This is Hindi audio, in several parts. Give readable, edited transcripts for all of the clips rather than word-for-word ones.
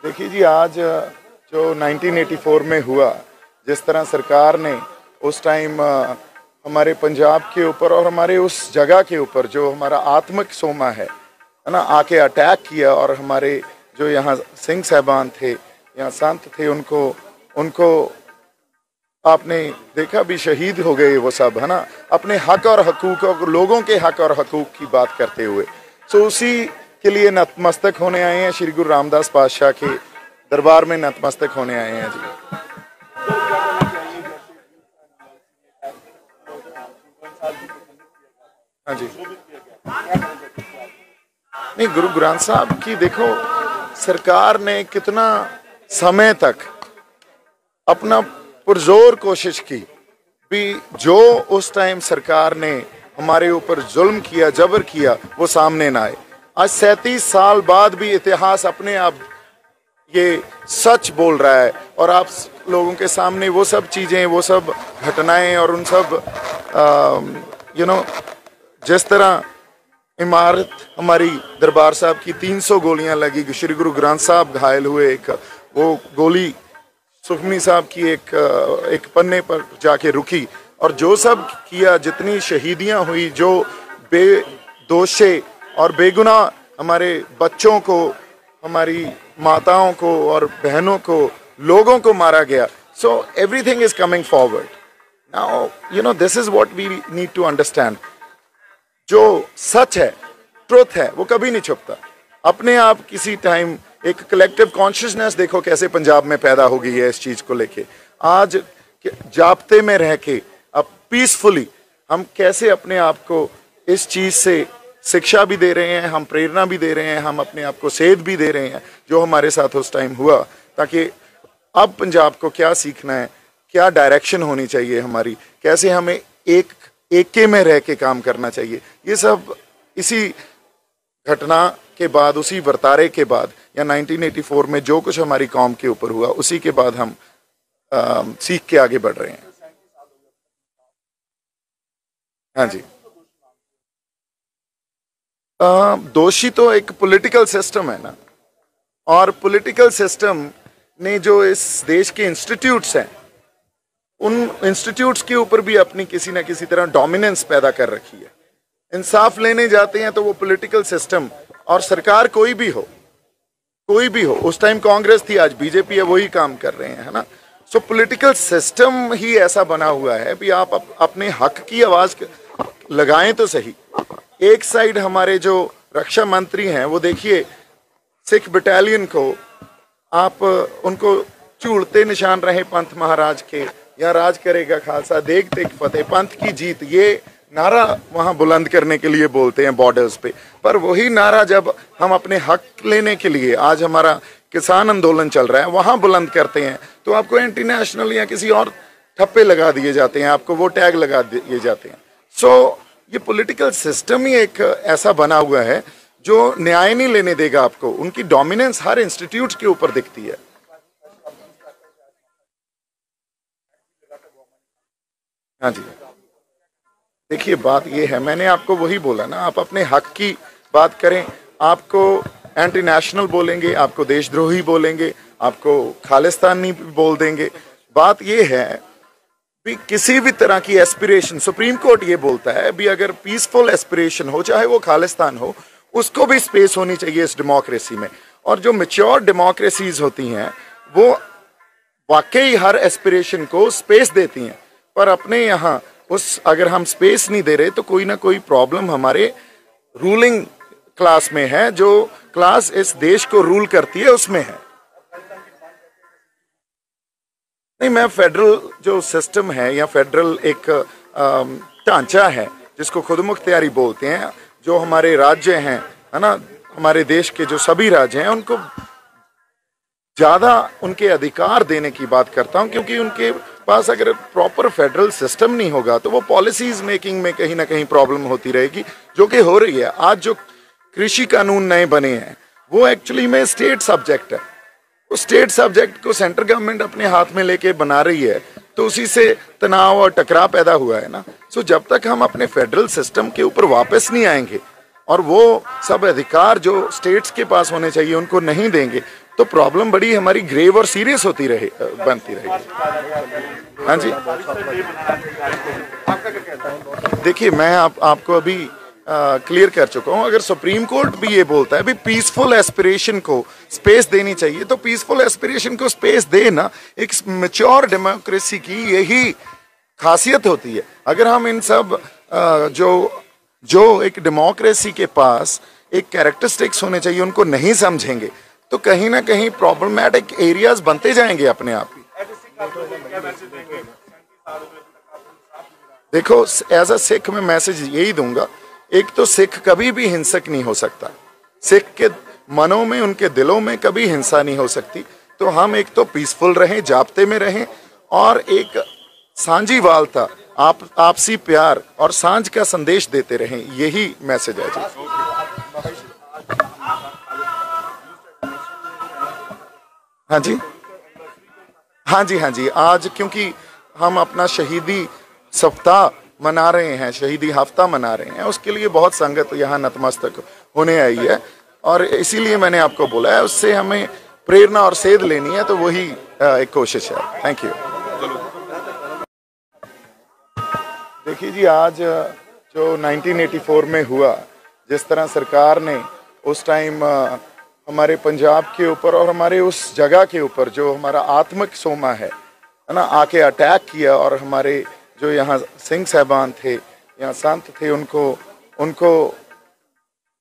देखिए जी, आज जो 1984 में हुआ, जिस तरह सरकार ने उस टाइम हमारे पंजाब के ऊपर और हमारे उस जगह के ऊपर जो हमारा आत्मिक सोमा है ना, आके अटैक किया और हमारे जो यहाँ सिंह साहबान थे, यहाँ संत थे, उनको उनको आपने देखा भी, शहीद हो गए वो सब, है ना, अपने हक और हकूक और लोगों के हक और हकूक की बात करते हुए। सो उसी के लिए नतमस्तक होने आए हैं, श्री गुरु रामदास पातशाह के दरबार में नतमस्तक होने आए हैं जी। हाँ जी, नहीं, गुरु ग्रंथ साहब की देखो, सरकार ने कितना समय तक अपना पुरजोर कोशिश की भी, जो उस टाइम सरकार ने हमारे ऊपर जुल्म किया, जबर किया, वो सामने ना आए। आज 37 साल बाद भी इतिहास अपने आप ये सच बोल रहा है और आप लोगों के सामने वो सब चीज़ें, वो सब घटनाएं और उन सब जिस तरह इमारत हमारी दरबार साहब की 300 गोलियां लगी, श्री गुरु ग्रंथ साहब घायल हुए, एक वो गोली सुखमनी साहब की एक पन्ने पर जाके रुकी, और जो सब किया, जितनी शहीदियां हुई, जो बेदोषे और बेगुनाह हमारे बच्चों को, हमारी माताओं को और बहनों को, लोगों को मारा गया। So everything is coming forward now. This is what we need to understand. जो सच है, ट्रुथ है, वो कभी नहीं छुपता। अपने आप किसी टाइम एक कलेक्टिव कॉन्शियसनेस देखो कैसे पंजाब में पैदा हो गई है इस चीज को लेके। आज जाप्ते में रह के अब पीसफुली हम कैसे अपने आप को इस चीज से शिक्षा भी दे रहे हैं, हम प्रेरणा भी दे रहे हैं, हम अपने आप को सेध भी दे रहे हैं जो हमारे साथ उस टाइम हुआ, ताकि अब पंजाब को क्या सीखना है, क्या डायरेक्शन होनी चाहिए हमारी, कैसे हमें एके में रह के काम करना चाहिए। ये सब इसी घटना के बाद, उसी वर्तारे के बाद, या 1984 में जो कुछ हमारी कौम के ऊपर हुआ, उसी के बाद हम सीख के आगे बढ़ रहे हैं। हाँ जी, दोषी तो एक पॉलिटिकल सिस्टम है ना, और पॉलिटिकल सिस्टम ने जो इस देश के इंस्टीट्यूट्स हैं, उन इंस्टीट्यूट्स के ऊपर भी अपनी किसी ना किसी तरह डोमिनेंस पैदा कर रखी है। इंसाफ लेने जाते हैं तो वो पॉलिटिकल सिस्टम और सरकार कोई भी हो, उस टाइम कांग्रेस थी, आज बीजेपी है, वही काम कर रहे हैं, है ना। सो पॉलिटिकल सिस्टम ही ऐसा बना हुआ है भी आप अपने हक की आवाज लगाएं तो सही। एक साइड हमारे जो रक्षा मंत्री हैं, वो देखिए सिख बटालियन को आप उनको चूड़ते निशान रहे पंथ महाराज के, या राज करेगा खालसा, देख देख फतेह, पंथ की जीत, ये नारा वहां बुलंद करने के लिए बोलते हैं बॉर्डर्स पे। पर वही नारा जब हम अपने हक लेने के लिए, आज हमारा किसान आंदोलन चल रहा है, वहां बुलंद करते हैं, तो आपको एंटी नेशनल या किसी और ठप्पे लगा दिए जाते हैं, आपको वो टैग लगा दिए जाते हैं। सो ये पॉलिटिकल सिस्टम ही एक ऐसा बना हुआ है जो न्याय नहीं लेने देगा आपको। उनकी डोमिनेंस हर इंस्टीट्यूट के ऊपर दिखती है। हाँ जी, देखिए बात ये है, मैंने आपको वही बोला ना, आप अपने हक की बात करें, आपको एंटी नेशनल बोलेंगे, आपको देशद्रोही बोलेंगे, आपको खालिस्तानी बोल देंगे। बात ये है भी किसी भी तरह की एस्पिरेशन, सुप्रीम कोर्ट ये बोलता है भी अगर पीसफुल एस्पिरेशन हो, चाहे वो खालिस्तान हो, उसको भी स्पेस होनी चाहिए इस डेमोक्रेसी में। और जो मैच्योर डेमोक्रेसीज होती हैं वो वाकई हर एस्पिरेशन को स्पेस देती हैं, पर अपने यहाँ अगर हम स्पेस नहीं दे रहे तो कोई ना कोई प्रॉब्लम हमारे रूलिंग क्लास में है, जो क्लास इस देश को रूल करती है उसमें है। नहीं, मैं फेडरल जो सिस्टम है या फेडरल एक ढांचा है जिसको खुद मुख्तियारी बोलते हैं, जो हमारे राज्य हैं, है ना, हमारे देश के जो सभी राज्य हैं, उनको ज्यादा उनके अधिकार देने की बात करता हूं, क्योंकि उनके पास अगर प्रॉपर फेडरल सिस्टम नहीं होगा तो वो पॉलिसीज मेकिंग में कहीं ना कहीं प्रॉब्लम होती रहेगी, जो कि हो रही है। आज जो कृषि कानून नए बने हैं वो एक्चुअली में स्टेट सब्जेक्ट है, उस स्टेट सब्जेक्ट को सेंट्रल गवर्नमेंट अपने हाथ में लेके बना रही है, तो उसी से तनाव और टकराव पैदा हुआ है ना। सो जब तक हम अपने फेडरल सिस्टम के ऊपर वापस नहीं आएंगे और वो सब अधिकार जो स्टेट्स के पास होने चाहिए उनको नहीं देंगे तो प्रॉब्लम बड़ी हमारी ग्रेव और सीरियस होती बनती रहेगी। हाँ जी, देखिए मैं आपको अभी क्लियर कर चुका हूं। अगर सुप्रीम कोर्ट भी ये बोलता है भी पीसफुल एस्पिरेशन को स्पेस देनी चाहिए तो पीसफुल एस्पिरेशन को स्पेस दे ना। एक मैच्योर डेमोक्रेसी की यही खासियत होती है। अगर हम इन सब जो एक डेमोक्रेसी के पास एक कैरेक्टरिस्टिक्स होने चाहिए उनको नहीं समझेंगे तो कहीं ना कहीं प्रॉब्लमैटिक एरियाज बनते जाएंगे अपने आप ही। देखो एज अ सिख मैं मैसेज यही दूंगा, एक तो सिख कभी भी हिंसक नहीं हो सकता, सिख के मनों में उनके दिलों में कभी हिंसा नहीं हो सकती। तो हम एक तो पीसफुल रहें, जाब्ते में रहें और एक सांझीवालता, आपसी प्यार और सांझ का संदेश देते रहें, यही मैसेज है जी। हाँ जी, हाँ जी, हाँ जी। आज क्योंकि हम अपना शहीदी सप्ताह मना रहे हैं, शहीदी हफ्ता मना रहे हैं, उसके लिए बहुत संगत यहाँ नतमस्तक होने आई है और इसीलिए मैंने आपको बोला है उससे हमें प्रेरणा और सेध लेनी है, तो वही एक कोशिश है। Thank you. देखिए जी, आज जो 1984 में हुआ, जिस तरह सरकार ने उस टाइम हमारे पंजाब के ऊपर और हमारे उस जगह के ऊपर जो हमारा आत्मिक सोमा है ना, आके अटैक किया और हमारे जो यहाँ सिंह साहबान थे, यहाँ संत थे, उनको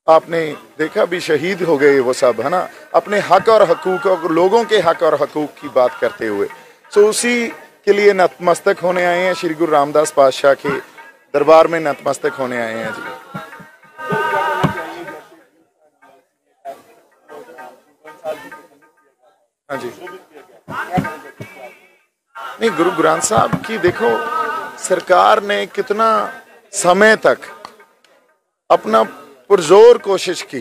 आपने देखा भी शहीद हो गए वो सब, है ना, अपने हक और हकूक और लोगों के हक और हकूक की बात करते हुए। सो उसी के लिए नतमस्तक होने आए हैं, श्री गुरु रामदास पातशाह के दरबार में नतमस्तक होने आए हैं जी। हाँ जी, नहीं, गुरु ग्रंथ साहब की देखो सरकार ने कितना समय तक अपना पुरजोर कोशिश की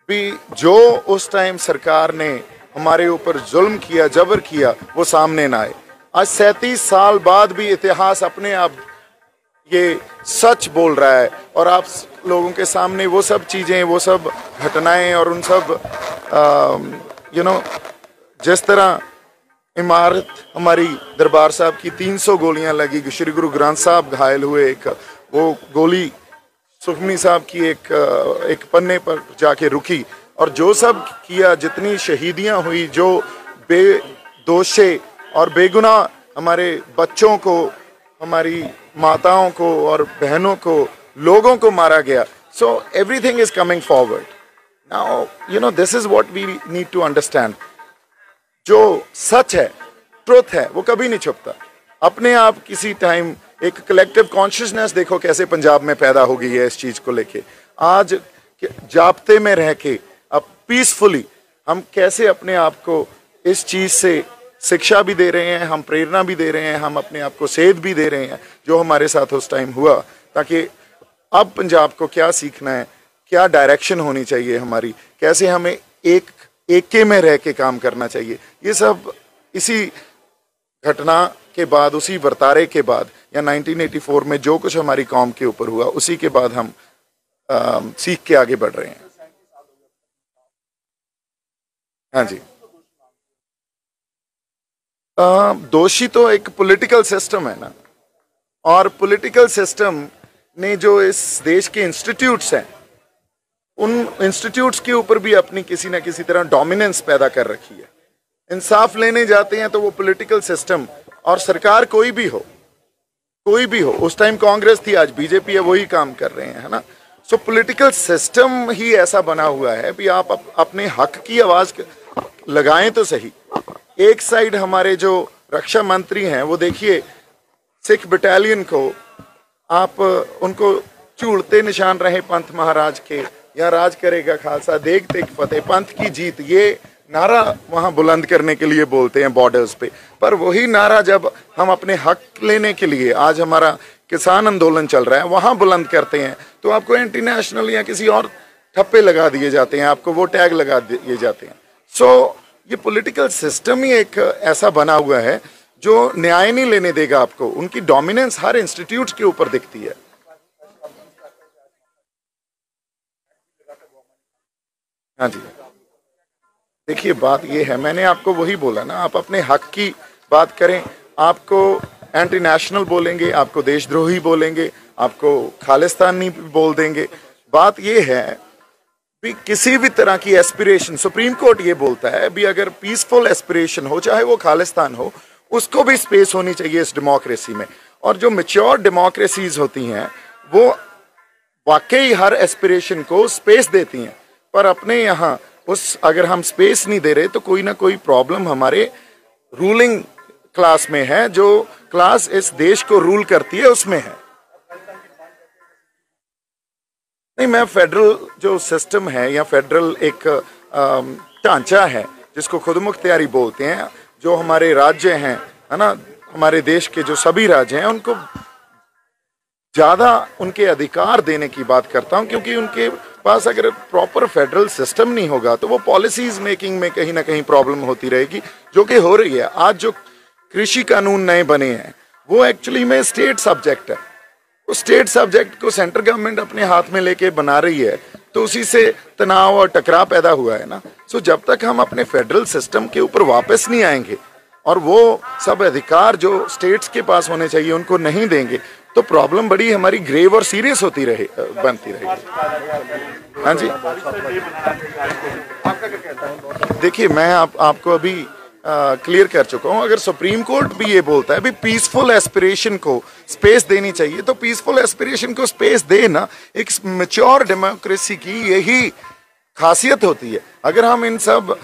भी जो उस टाइम सरकार ने हमारे ऊपर जुल्म किया, जबर किया, वो सामने ना आए। आज 37 साल बाद भी इतिहास अपने आप ये सच बोल रहा है और आप लोगों के सामने वो सब चीज़ें, वो सब घटनाएं और उन सब जिस तरह इमारत हमारी दरबार साहब की 300 गोलियां लगी, श्री गुरु ग्रंथ साहब घायल हुए, एक वो गोली सुखमनी साहब की एक पन्ने पर जाके रुकी और जो सब किया, जितनी शहीदियां हुई, जो बेदोषे और बेगुनाह हमारे बच्चों को, हमारी माताओं को और बहनों को, लोगों को मारा गया। So everything is coming forward now. This is what we need to understand. जो सच है, ट्रुथ है, वो कभी नहीं छुपता। अपने आप किसी टाइम एक कलेक्टिव कॉन्शियसनेस देखो कैसे पंजाब में पैदा हो गई है इस चीज को लेके। आज जाब्ते में रह के अब पीसफुली हम कैसे अपने आप को इस चीज से शिक्षा भी दे रहे हैं, हम प्रेरणा भी दे रहे हैं, हम अपने आप को सेध भी दे रहे हैं जो हमारे साथ उस टाइम हुआ, ताकि अब पंजाब को क्या सीखना है, क्या डायरेक्शन होनी चाहिए हमारी, कैसे हमें एके में रह के काम करना चाहिए। ये सब इसी घटना के बाद, उसी वर्तारे के बाद, या 1984 में जो कुछ हमारी कौम के ऊपर हुआ, उसी के बाद हम सीख के आगे बढ़ रहे हैं। हाँ जी, दोषी तो एक पॉलिटिकल सिस्टम है ना, और पॉलिटिकल सिस्टम ने जो इस देश के इंस्टीट्यूट्स हैं, उन इंस्टीट्यूट्स के ऊपर भी अपनी किसी ना किसी तरह डोमिनेंस पैदा कर रखी है। इंसाफ लेने जाते हैं तो वो पॉलिटिकल सिस्टम और सरकार कोई भी हो, उस टाइम कांग्रेस थी, आज बीजेपी है, वही काम कर रहे हैं, है ना। सो पॉलिटिकल सिस्टम ही ऐसा बना हुआ है भी आप अपने हक की आवाज लगाएं तो सही। एक साइड हमारे जो रक्षा मंत्री हैं, वो देखिए सिख बटालियन को आप उनको झूलते निशान रहे पंथ महाराज के, या राज करेगा खालसा, देख देख फतेह, पंथ की जीत, ये नारा वहां बुलंद करने के लिए बोलते हैं बॉर्डर्स पे। पर वही नारा जब हम अपने हक लेने के लिए, आज हमारा किसान आंदोलन चल रहा है, वहां बुलंद करते हैं तो आपको एंटी नेशनल या किसी और ठप्पे लगा दिए जाते हैं, आपको वो टैग लगा दिए जाते हैं। सो ये पॉलिटिकल सिस्टम ही एक ऐसा बना हुआ है जो न्याय नहीं लेने देगा आपको। उनकी डोमिनेंस हर इंस्टीट्यूट के ऊपर दिखती है। हाँ जी, देखिए बात ये है, मैंने आपको वही बोला ना, आप अपने हक की बात करें, आपको एंटी नेशनल बोलेंगे, आपको देशद्रोही बोलेंगे, आपको खालिस्तानी बोल देंगे। बात ये है भी किसी भी तरह की एस्पिरेशन, सुप्रीम कोर्ट ये बोलता है भी अगर पीसफुल एस्पिरेशन हो, चाहे वो खालिस्तान हो, उसको भी स्पेस होनी चाहिए इस डेमोक्रेसी में। और जो मैच्योर डेमोक्रेसीज होती हैं वो वाकई हर एस्पिरेशन को स्पेस देती हैं, पर अपने यहाँ उस अगर हम स्पेस नहीं दे रहे तो कोई ना कोई प्रॉब्लम हमारे रूलिंग क्लास में है, जो क्लास इस देश को रूल करती है उसमें है। नहीं, मैं फेडरल जो सिस्टम है या फेडरल एक ढांचा है जिसको खुद मुख्तियारी बोलते हैं, जो हमारे राज्य हैं, है ना, हमारे देश के जो सभी राज्य हैं, उनको ज़्यादा उनके अधिकार देने की बात करता हूं, क्योंकि उनके पास अगर प्रॉपर फेडरल सिस्टम नहीं होगा तो वो पॉलिसीज मेकिंग में कहीं ना कहीं प्रॉब्लम होती रहेगी, जो कि हो रही है। आज जो कृषि कानून नए बने हैं वो एक्चुअली में स्टेट सब्जेक्ट है, उस स्टेट सब्जेक्ट को सेंट्रल गवर्नमेंट अपने हाथ में लेके बना रही है, तो उसी से तनाव और टकराव पैदा हुआ है ना। सो जब तक हम अपने फेडरल सिस्टम के ऊपर वापस नहीं आएंगे और वो सब अधिकार जो स्टेट्स के पास होने चाहिए उनको नहीं देंगे, तो प्रॉब्लम बड़ी हमारी ग्रेव और सीरियस होती बनती रहेगी। हाँ जी, देखिए मैं आपको अभी क्लियर कर चुका हूं, अगर सुप्रीम कोर्ट भी ये बोलता है भी पीसफुल एस्पिरेशन को स्पेस देनी चाहिए, तो पीसफुल एस्पिरेशन को स्पेस दे ना। एक मैच्योर डेमोक्रेसी की यही खासियत होती है। अगर हम इन सब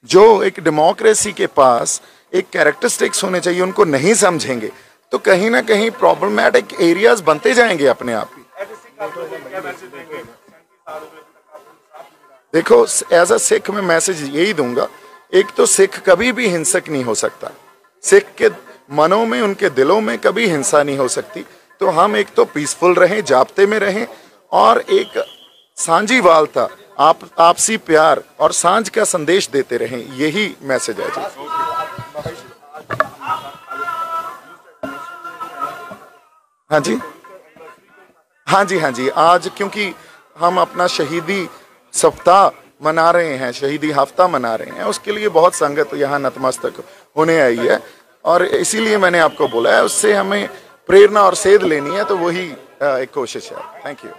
जो एक डेमोक्रेसी के पास एक कैरेक्टरिस्टिक्स होने चाहिए उनको नहीं समझेंगे, तो कहीं ना कहीं प्रॉब्लमैटिक एरियाज बनते जाएंगे अपने आप ही। देखो, एज अ सिख मैं मैसेज यही दूंगा, एक तो सिख कभी भी हिंसक नहीं हो सकता, सिख के मनों में, उनके दिलों में कभी हिंसा नहीं हो सकती। तो हम एक तो पीसफुल रहें, जाब्ते में रहें, और एक सांझीवालता, आपसी प्यार और सांझ का संदेश देते रहें, यही मैसेज है जी। हाँ जी, हाँ जी, हाँ जी, आज क्योंकि हम अपना शहीदी सप्ताह मना रहे हैं, शहीदी हफ्ता मना रहे हैं, उसके लिए बहुत संगत यहाँ नतमस्तक होने आई है, और इसीलिए मैंने आपको बोला है, उससे हमें प्रेरणा और सेध लेनी है, तो वही एक कोशिश है। Thank you.